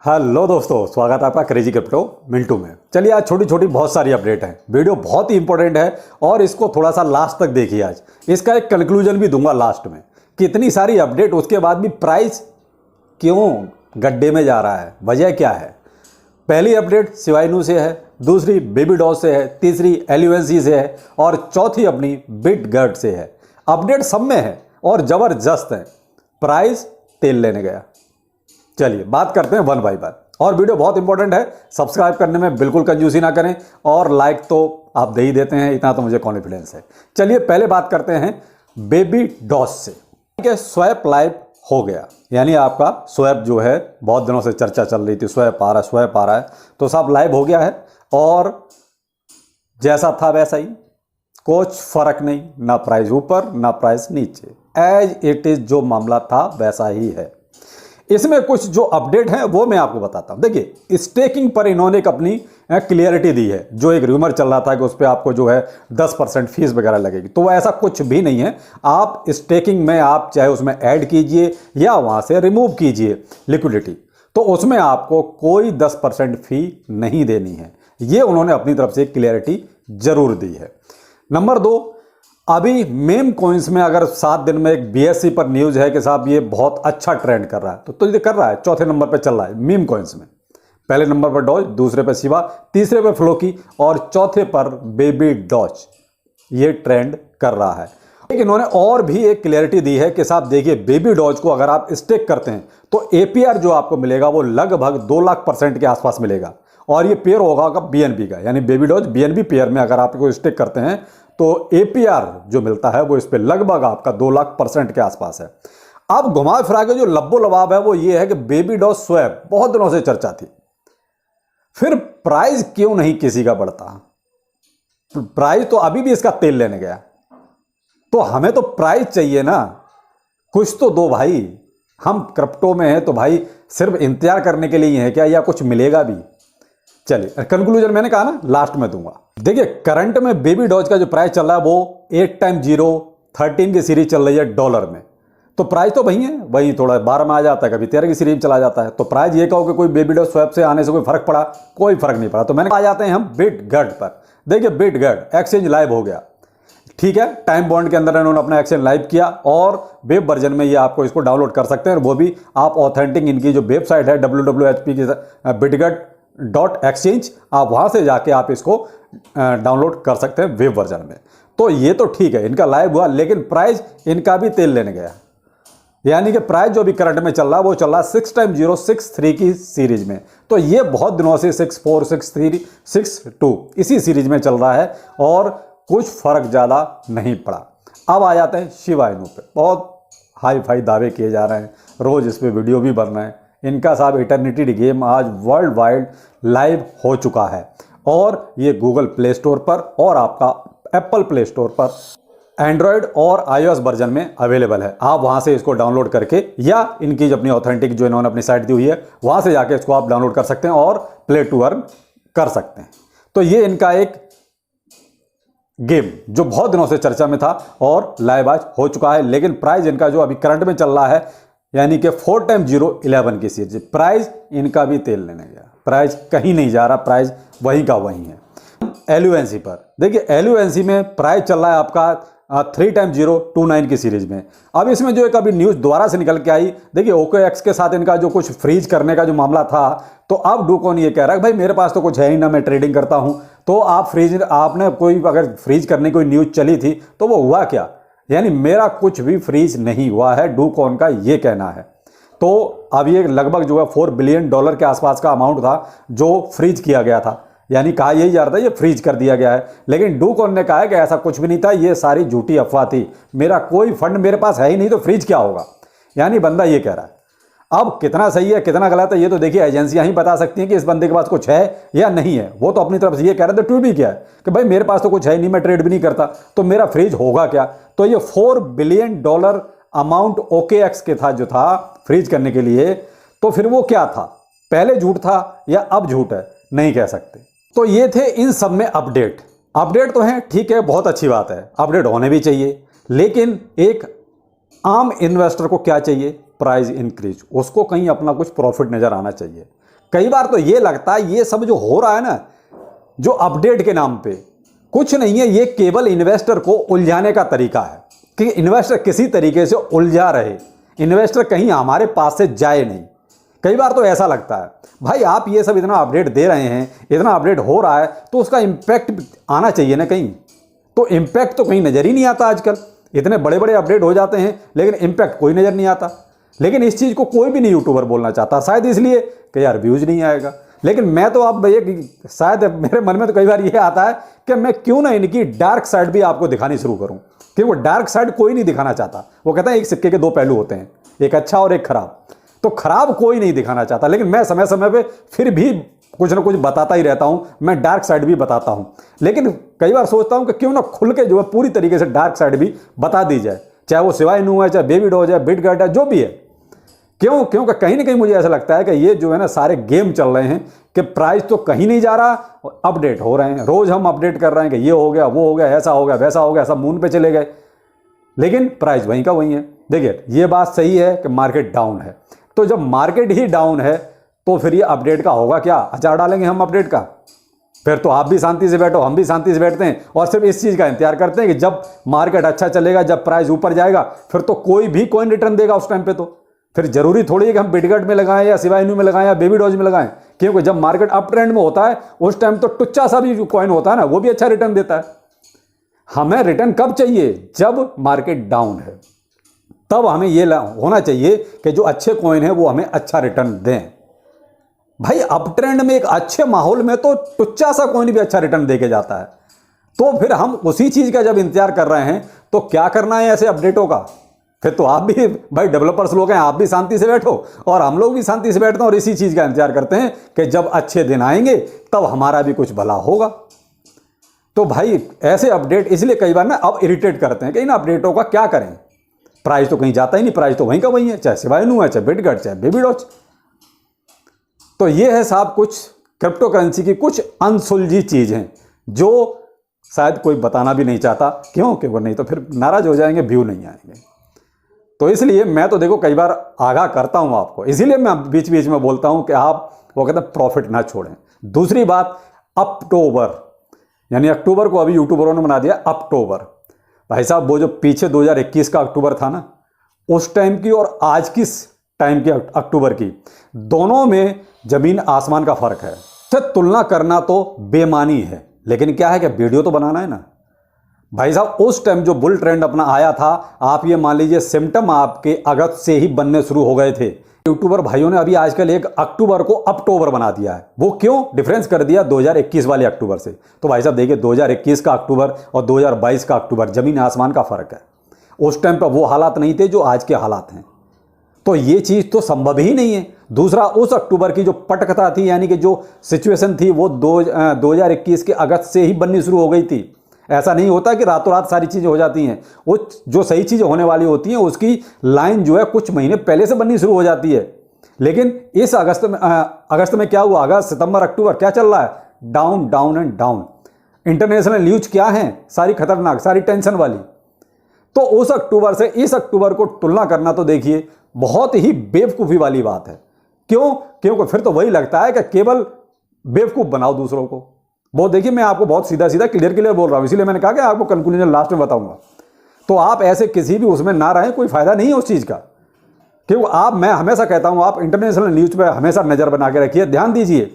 Hello दोस्तों, स्वागत है आपका क्रेजी क्रिप्टो मिंटू में। चलिए, आज छोटी छोटी बहुत सारी अपडेट है। वीडियो बहुत ही इंपॉर्टेंट है और इसको थोड़ा सा लास्ट तक देखिए। आज इसका एक कंक्लूजन भी दूंगा लास्ट में कि इतनी सारी अपडेट उसके बाद भी प्राइस क्यों गड्ढे में जा रहा है, वजह क्या है। पहली अपडेट शिबा इनू से है, दूसरी बेबी डॉज से है, तीसरी एल्यूएनसी से है और चौथी अपनी बिटगर्ट से है। अपडेट सब में है और ज़बरदस्त है। प्राइस तेल लेने गया। चलिए बात करते हैं वन बाय वन। और वीडियो बहुत इंपॉर्टेंट है, सब्सक्राइब करने में बिल्कुल कंजूसी ना करें और लाइक तो आप दे ही देते हैं, इतना तो मुझे कॉन्फिडेंस है। चलिए पहले बात करते हैं बेबी डॉस से। ठीक है, स्वैप लाइव हो गया, यानी आपका स्वैप जो है बहुत दिनों से चर्चा चल रही थी, स्वैप आ रहा है, तो सब लाइव हो गया है और जैसा था वैसा ही, कुछ फर्क नहीं, ना प्राइस ऊपर ना प्राइस नीचे, एज इट इज जो मामला था वैसा ही है। इसमें कुछ जो अपडेट है वो मैं आपको बताता हूं। देखिए, स्टेकिंग पर इन्होंने एक अपनी क्लियरिटी दी है। जो एक रूमर चल रहा था कि उस पर आपको जो है 10% फीस वगैरह लगेगी, तो वो ऐसा कुछ भी नहीं है। आप स्टेकिंग में आप चाहे उसमें ऐड कीजिए या वहां से रिमूव कीजिए लिक्विडिटी, तो उसमें आपको कोई 10% फी नहीं देनी है। ये उन्होंने अपनी तरफ से क्लियरिटी जरूर दी है। नंबर 2, अभी मेम कॉइन्स में अगर 7 दिन में एक बीएससी पर न्यूज है कि साहब ये बहुत अच्छा ट्रेंड कर रहा है, तो ये कर रहा है, चौथे नंबर पर चल रहा है मेम कॉइन्स में। पहले नंबर पर डॉज, दूसरे पर शिबा, तीसरे पर फ्लोकी और चौथे पर बेबी डॉज। ये ट्रेंड कर रहा है। लेकिन इन्होंने और भी एक क्लियरिटी दी है कि साहब देखिए, बेबी डॉज को अगर आप स्टेक करते हैं तो एपीआर जो आपको मिलेगा वो लगभग 2 लाख % के आसपास मिलेगा और ये पेयर होगा बीएनबी का, यानी बेबी डॉज बीएनबी पेयर में अगर आप इसको स्टेक करते हैं तो एपीआर जो मिलता है वो इस पे लगभग आपका 2 लाख % के आसपास है। अब घुमा फिरा के जो लब्बो लबाब है वो ये है कि बेबी डॉज स्वैप बहुत दिनों से चर्चा थी, फिर प्राइस क्यों नहीं किसी का बढ़ता। प्राइस तो अभी भी इसका तेल लेने गया, तो हमें तो प्राइस चाहिए ना, कुछ तो दो भाई। हम क्रिप्टो में हैं तो भाई सिर्फ इंतजार करने के लिए है क्या, या कुछ मिलेगा भी। चलिए कंक्लूजन मैंने कहा ना लास्ट में दूंगा। देखिए, करंट में बेबी डॉज का जो प्राइस चल रहा है वो 8x013 की सीरीज चल रही है डॉलर में, तो प्राइस तो वही है, वही थोड़ा 12 में आ जाता है, कभी 13 की सीरीज में चला जाता है। तो प्राइस ये कहो कि कोई बेबी डॉज स्वैप से आने से कोई फर्क पड़ा, कोई फर्क नहीं पड़ा। तो मैंने आ जाते हैं हम बिटगर्ट पर। देखिए, बिटगर्ट एक्सचेंज लाइव हो गया, ठीक है, टाइम बॉन्ड के अंदर इन्होंने अपना एक्सचेंज लाइव किया और वेब वर्जन में ये आपको इसको डाउनलोड कर सकते हैं, वो भी आप ऑथेंटिक, इनकी जो वेबसाइट है www.hp की bitgert.exchange, आप वहां से जाके आप इसको डाउनलोड कर सकते हैं वेब वर्जन में। तो ये तो ठीक है, इनका लाइव हुआ, लेकिन प्राइस इनका भी तेल लेने गया। यानी कि प्राइस जो भी करंट में चल रहा है वो चल रहा है 6x063 की सीरीज में। तो ये बहुत दिनों से 64, 63, 62 इसी सीरीज में चल रहा है और कुछ फर्क ज़्यादा नहीं पड़ा। अब आ जाते हैं शिबा इनू पे। बहुत हाई फाई दावे किए जा रहे हैं, रोज़ इस पर वीडियो भी बन रहे हैं। इनका साहब इटर्निटी गेम आज वर्ल्ड वाइड लाइव हो चुका है और ये गूगल प्ले स्टोर पर और आपका एप्पल प्ले स्टोर पर एंड्रॉयड और iOS वर्जन में अवेलेबल है। आप वहां से इसको डाउनलोड करके या इनकी जो अपनी ऑथेंटिक जो इन्होंने अपनी साइट दी हुई है वहां से जाके इसको आप डाउनलोड कर सकते हैं और प्ले टू अर्न कर सकते हैं। तो ये इनका एक गेम जो बहुत दिनों से चर्चा में था और लाइव आज हो चुका है। लेकिन प्राइस इनका जो अभी करंट में चल रहा है, यानी कि 4x011 की सीरीज, प्राइस इनका भी तेल लेने गया। प्राइस कहीं नहीं जा रहा, प्राइस वहीं का वहीं है। एल्यूएनसी पर देखिए, एल्यूएनसी में प्राइस चल रहा है आपका 3x029 की सीरीज में। अब इसमें जो एक अभी न्यूज़ दोबारा से निकल के आई, देखिए OKX के साथ इनका जो कुछ फ्रीज करने का जो मामला था, तो अब डूकॉन ये कह रहा है भाई मेरे पास तो कुछ है ही ना, मैं ट्रेडिंग करता हूं, तो आप फ्रीज, आपने कोई अगर फ्रीज करने की कोई न्यूज़ चली थी तो वो हुआ क्या, यानी मेरा कुछ भी फ्रीज नहीं हुआ है, डूकॉन का ये कहना है। तो अब ये लगभग जो है $4 बिलियन के आसपास का अमाउंट था जो फ्रीज किया गया था, यानी कहा यही जा रहा था ये फ्रीज कर दिया गया है। लेकिन डूकॉन ने कहा है कि ऐसा कुछ भी नहीं था, ये सारी झूठी अफवाह थी, मेरा कोई फंड मेरे पास है ही नहीं, तो फ्रीज क्या होगा, यानी बंदा ये कह रहा है। अब कितना सही है कितना गलत है ये तो देखिए एजेंसियां ही बता सकती हैं कि इस बंदे के पास कुछ है या नहीं है। वो तो अपनी तरफ से ये कह रहे थे, ट्वीट भी किया है कि भाई मेरे पास तो कुछ है नहीं, मैं ट्रेड भी नहीं करता, तो मेरा फ्रीज होगा क्या। तो ये $4 बिलियन अमाउंट OKX के था जो था फ्रीज करने के लिए, तो फिर वो क्या था, पहले झूठ था या अब झूठ है, नहीं कह सकते। तो ये थे इन सब में अपडेट तो हैं, ठीक है, बहुत अच्छी बात है, अपडेट होने भी चाहिए। लेकिन एक आम इन्वेस्टर को क्या चाहिए, प्राइस इंक्रीज, उसको कहीं अपना कुछ प्रॉफिट नजर आना चाहिए। कई बार तो ये लगता है ये सब जो हो रहा है ना, जो अपडेट के नाम पे, कुछ नहीं है, ये केवल इन्वेस्टर को उलझाने का तरीका है कि इन्वेस्टर किसी तरीके से उलझा रहे, इन्वेस्टर कहीं हमारे पास से जाए नहीं। कई बार तो ऐसा लगता है भाई आप ये सब इतना अपडेट दे रहे हैं, इतना अपडेट हो रहा है, तो उसका इम्पैक्ट आना चाहिए ना कहीं। तो इम्पैक्ट तो कहीं नज़र ही नहीं आता आजकल। इतने बड़े बड़े अपडेट हो जाते हैं लेकिन इम्पैक्ट कोई नज़र नहीं आता। लेकिन इस चीज़ को कोई भी नहीं यूट्यूबर बोलना चाहता, शायद इसलिए कि यार व्यूज़ नहीं आएगा। लेकिन मैं तो आप शायद मेरे मन में तो कई बार ये आता है कि मैं क्यों ना इनकी डार्क साइड भी आपको दिखानी शुरू करूं, क्योंकि वो डार्क साइड कोई नहीं दिखाना चाहता। वो कहता है एक सिक्के के दो पहलू होते हैं, एक अच्छा और एक खराब। तो खराब कोई नहीं दिखाना चाहता, लेकिन मैं समय समय पे फिर भी कुछ ना कुछ बताता ही रहता हूं, मैं डार्क साइड भी बताता हूं। लेकिन कई बार सोचता हूं कि क्यों ना खुल के जो है पूरी तरीके से डार्क साइड भी बता दी जाए, चाहे वो सिवाय नू है, चाहे बेबी डॉज है, बिटगट है, जो भी है। क्यों? क्योंकि कहीं ना कहीं मुझे ऐसा लगता है कि ये जो है ना सारे गेम चल रहे हैं कि प्राइस तो कहीं नहीं जा रहा और अपडेट हो रहे हैं। रोज हम अपडेट कर रहे हैं कि ये हो गया, वो हो गया, ऐसा हो गया, वैसा हो गया, सब मून पे चले गए, लेकिन प्राइस वहीं का वहीं है। देखिए ये बात सही है कि मार्केट डाउन है, तो जब मार्केट ही डाउन है तो फिर ये अपडेट का होगा क्या? अचार डालेंगे हम अपडेट का? फिर तो आप भी शांति से बैठो, हम भी शांति से बैठते हैं और सिर्फ इस चीज़ का इंतजार करते हैं कि जब मार्केट अच्छा चलेगा, जब प्राइस ऊपर जाएगा, फिर तो कोई भी कॉइन रिटर्न देगा उस टाइम पे। तो फिर जरूरी थोड़ी है कि हम बिटगट में लगाएं या सिवाय नू में लगाएं या बेबी डॉज में लगाएं, क्योंकि जब मार्केट अप ट्रेंड में होता है उस टाइम तो टुच्चा सा भी जो कॉइन होता है ना, वो भी अच्छा रिटर्न देता है। हमें रिटर्न कब चाहिए? जब मार्केट डाउन है, तब हमें ये होना चाहिए कि जो अच्छे कॉइन है वो हमें अच्छा रिटर्न दें। भाई अप ट्रेंड में एक अच्छे माहौल में तो टुच्चा सा कॉइन भी अच्छा रिटर्न देके जाता है। तो फिर हम उसी चीज का जब इंतजार कर रहे हैं तो क्या करना है ऐसे अपडेटों का? फिर तो आप भी भाई डेवलपर्स लोग हैं, आप भी शांति से बैठो और हम लोग भी शांति से बैठते हैं और इसी चीज का इंतजार करते हैं कि जब अच्छे दिन आएंगे तब हमारा भी कुछ भला होगा। तो भाई ऐसे अपडेट इसलिए कई बार ना अब इरिटेट करते हैं कि इन अपडेटों का क्या करें, प्राइस तो कहीं जाता ही नहीं, प्राइस तो वहीं का वहीं है, चाहे सिवाय नू है, चाहे बिटगट, चाहे बेबी डॉज। तो ये है साहब कुछ क्रिप्टो करेंसी की कुछ अनसुलझी चीज हैं जो शायद कोई बताना भी नहीं चाहता। क्यों? कि वो नहीं तो फिर नाराज हो जाएंगे, व्यू नहीं आएंगे। तो इसलिए मैं तो देखो कई बार आगाह करता हूं आपको, इसीलिए मैं बीच बीच में बोलता हूं कि आप वो कहते हैं प्रॉफिट ना छोड़ें। दूसरी बात, अक्टूबर, यानी अक्टूबर को अभी यूट्यूबरों ने बना दिया अक्टूबर। भाई साहब वो जो पीछे 2021 का अक्टूबर था ना, उस टाइम की और आज की टाइम की अक्टूबर की, दोनों में जमीन आसमान का फर्क है। तो तुलना करना तो बेमानी है, लेकिन क्या है कि वीडियो तो बनाना है ना। भाई साहब उस टाइम जो बुल ट्रेंड अपना आया था, आप ये मान लीजिए सिम्टम आपके अगस्त से ही बनने शुरू हो गए थे। यूट्यूबर भाइयों ने अभी आजकल एक अक्टूबर को अक्टूबर बना दिया है। वो क्यों? डिफरेंस कर दिया 2021 वाले अक्टूबर से। तो भाई साहब देखिए 2021 का अक्टूबर और 2022 का अक्टूबर, जमीन आसमान का फर्क है। उस टाइम पर वो हालात नहीं थे जो आज के हालात हैं, तो ये चीज तो संभव ही नहीं है। दूसरा, उस अक्टूबर की जो पटकथा थी, यानी कि जो सिचुएशन थी, वो 2021 के अगस्त से ही बननी शुरू हो गई थी। ऐसा नहीं होता कि रातों रात सारी चीजें हो जाती हैं। वो जो सही चीजें होने वाली होती हैं उसकी लाइन जो है कुछ महीने पहले से बननी शुरू हो जाती है। लेकिन इस अगस्त में क्या हुआ? अगस्त, सितंबर, अक्टूबर क्या चल रहा है? Down down and down. International news क्या है? सारी खतरनाक, सारी टेंशन वाली। तो उस अक्टूबर से इस अक्टूबर को तुलना करना तो देखिए बहुत ही बेवकूफ़ी वाली बात है। क्यों? क्योंकि फिर तो वही लगता है कि केवल बेवकूफ़ बनाओ दूसरों को। वो देखिए मैं आपको बहुत सीधा सीधा क्लियर बोल रहा हूँ, इसीलिए मैंने कहा कि आपको कंक्लूजन लास्ट में बताऊंगा। तो आप ऐसे किसी भी उसमें ना रहें, कोई फायदा नहीं है उस चीज़ का। क्योंकि मैं हमेशा कहता हूँ आप इंटरनेशनल न्यूज़ पे हमेशा नज़र बना के रखिए, ध्यान दीजिए।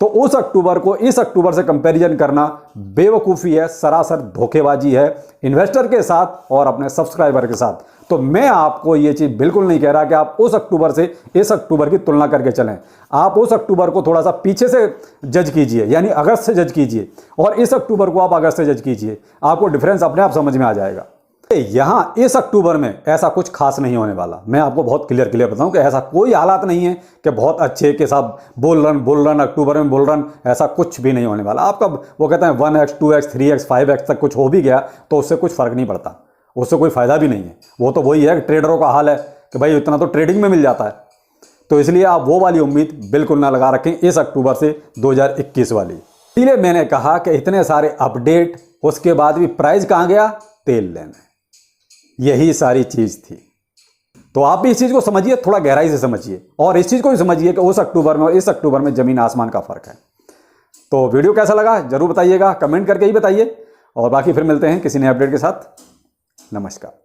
तो उस अक्टूबर को इस अक्टूबर से कंपैरिजन करना बेवकूफ़ी है, सरासर धोखेबाजी है इन्वेस्टर के साथ और अपने सब्सक्राइबर के साथ। तो मैं आपको ये चीज़ बिल्कुल नहीं कह रहा कि आप उस अक्टूबर से इस अक्टूबर की तुलना करके चलें। आप उस अक्टूबर को थोड़ा सा पीछे से जज कीजिए, यानी अगस्त से जज कीजिए, और इस अक्टूबर को आप अगस्त से जज कीजिए। आपको डिफरेंस अपने आप समझ में आ जाएगा। यहाँ इस अक्टूबर में ऐसा कुछ खास नहीं होने वाला। मैं आपको बहुत क्लियर बताऊं कि ऐसा कोई हालात नहीं है कि बहुत अच्छे के साथ बुल रन अक्टूबर में बुल रन, ऐसा कुछ भी नहीं होने वाला। आपका वो कहते हैं 1x 2x 3x 5x तक कुछ हो भी गया तो उससे कुछ फर्क नहीं पड़ता, उससे कोई फायदा भी नहीं है। वो तो वही है कि ट्रेडरों का हाल है कि भाई इतना तो ट्रेडिंग में मिल जाता है। तो इसलिए आप वो वाली उम्मीद बिल्कुल ना लगा रखें इस अक्टूबर से 2021 वाली। इसलिए मैंने कहा कि इतने सारे अपडेट, उसके बाद भी प्राइस कहाँ गया? तेल लेने। यही सारी चीज थी। तो आप भी इस चीज़ को समझिए, थोड़ा गहराई से समझिए, और इस चीज़ को भी समझिए कि उस अक्टूबर में और इस अक्टूबर में ज़मीन आसमान का फ़र्क है। तो वीडियो कैसा लगा जरूर बताइएगा, कमेंट करके ही बताइए, और बाकी फिर मिलते हैं किसी नए अपडेट के साथ। नमस्कार।